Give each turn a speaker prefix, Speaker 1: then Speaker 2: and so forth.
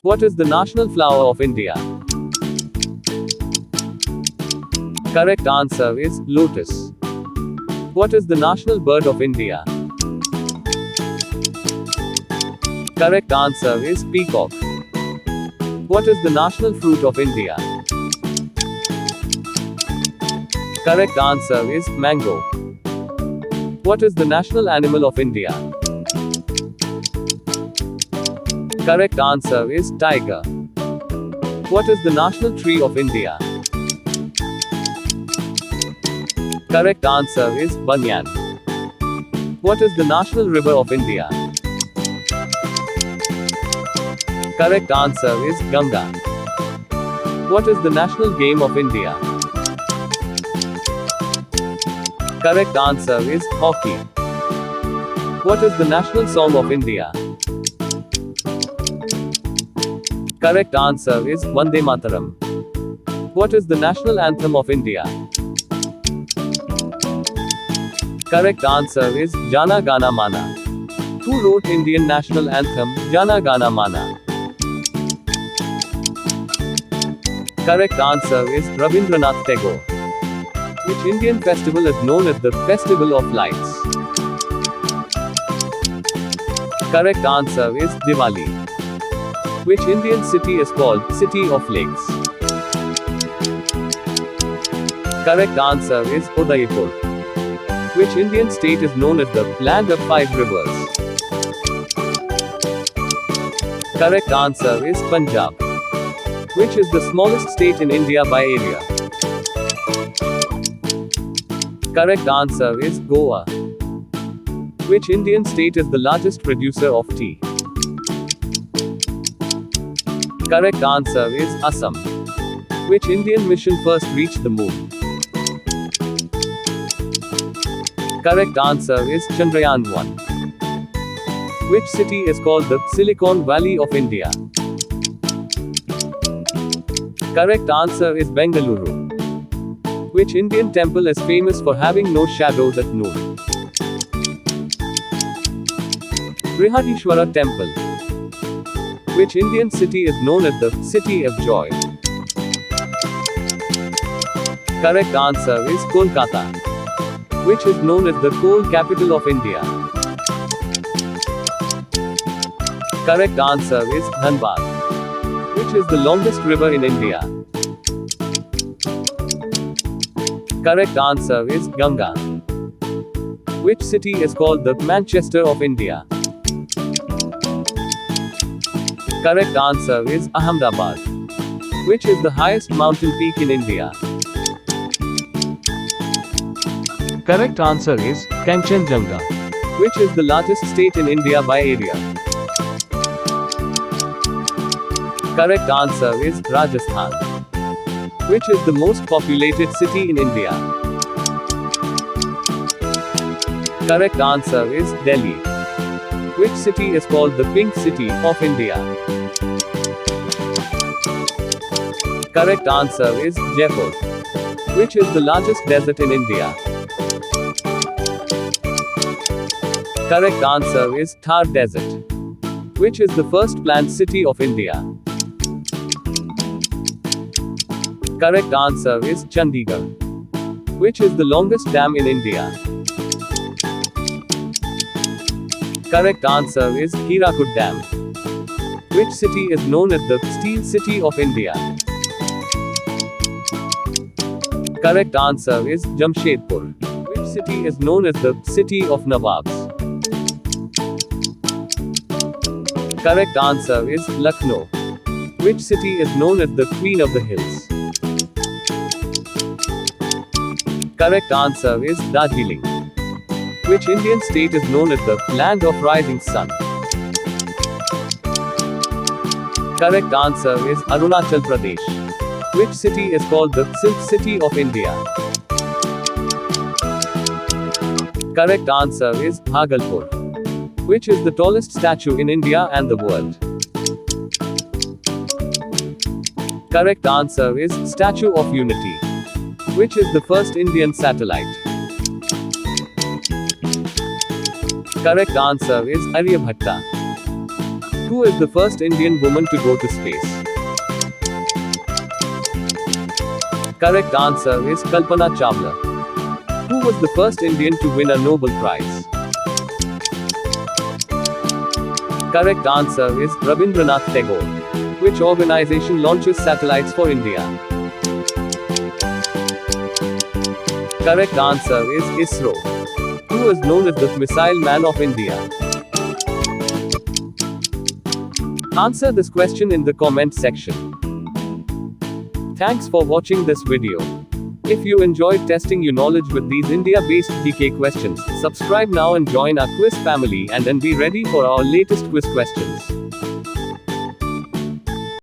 Speaker 1: What is the national flower of India? Correct answer is lotus. What is the national bird of India? Correct answer is peacock. What is the national fruit of India? Correct answer is mango. What is the national animal of India? Correct answer is tiger. What is the national tree of India? Correct answer is banyan. What is the national river of India? Correct answer is Ganga. What is the national game of India? Correct answer is hockey. What is the national song of India? Correct answer is Vande Mataram. What is the national anthem of India? Correct answer is Jana Gana Mana. Who wrote Indian national anthem, Jana Gana Mana? Correct answer is Rabindranath Tagore. Which Indian festival is known as the Festival of Lights? Correct answer is Diwali. Which Indian city is called City of Lakes? Correct answer is Udaipur. Which Indian state is known as the Land of Five Rivers? Correct answer is Punjab. Which is the smallest state in India by area? Correct answer is Goa. Which Indian state is the largest producer of tea? Correct answer is Assam. Which Indian mission first reached the moon? Correct answer is Chandrayaan 1. Which city is called the Silicon Valley of India? Correct answer is Bengaluru. Which Indian temple is famous for having no shadows at noon? Brihadishwara Temple. Which Indian city is known as the City of Joy? Correct answer is Kolkata. Which is known as the coal capital of India? Correct answer is Dhanbad. Which is the longest river in India? Correct answer is Ganga. Which city is called the Manchester of India? Correct answer is Ahmedabad. Which is the highest mountain peak in India? Correct answer is Kanchenjunga. Which is the largest state in India by area? Correct answer is Rajasthan. Which is the most populated city in India? Correct answer is Delhi. Which city is called the Pink City of India? Correct answer is Jaipur. Which is the largest desert in India? Correct answer is Thar Desert. Which is the first planned city of India? Correct answer is Chandigarh. Which is the longest dam in India? Correct answer is Hirakud Dam. Which city is known as the Steel City of India? Correct answer is Jamshedpur. Which city is known as the City of Nawabs? Correct answer is Lucknow. Which city is known as the Queen of the Hills? Correct answer is Darjeeling. Which Indian state is known as the Land of Rising Sun? Correct answer is Arunachal Pradesh. Which city is called the Silk City of India? Correct answer is Bhagalpur. Which is the tallest statue in India and the world? Correct answer is Statue of Unity. Which is the first Indian satellite? Correct answer is Aryabhatta. Who is the first Indian woman to go to space? Correct answer is Kalpana Chawla. Who was the first Indian to win a Nobel Prize? Correct answer is Rabindranath Tagore. Which organization launches satellites for India? Correct answer is ISRO. Who is known as the Missile Man of India? Answer this question in the comment section. Thanks for watching this video. If you enjoyed testing your knowledge with these India-based GK questions, subscribe now and join our quiz family and then be ready for our latest quiz questions.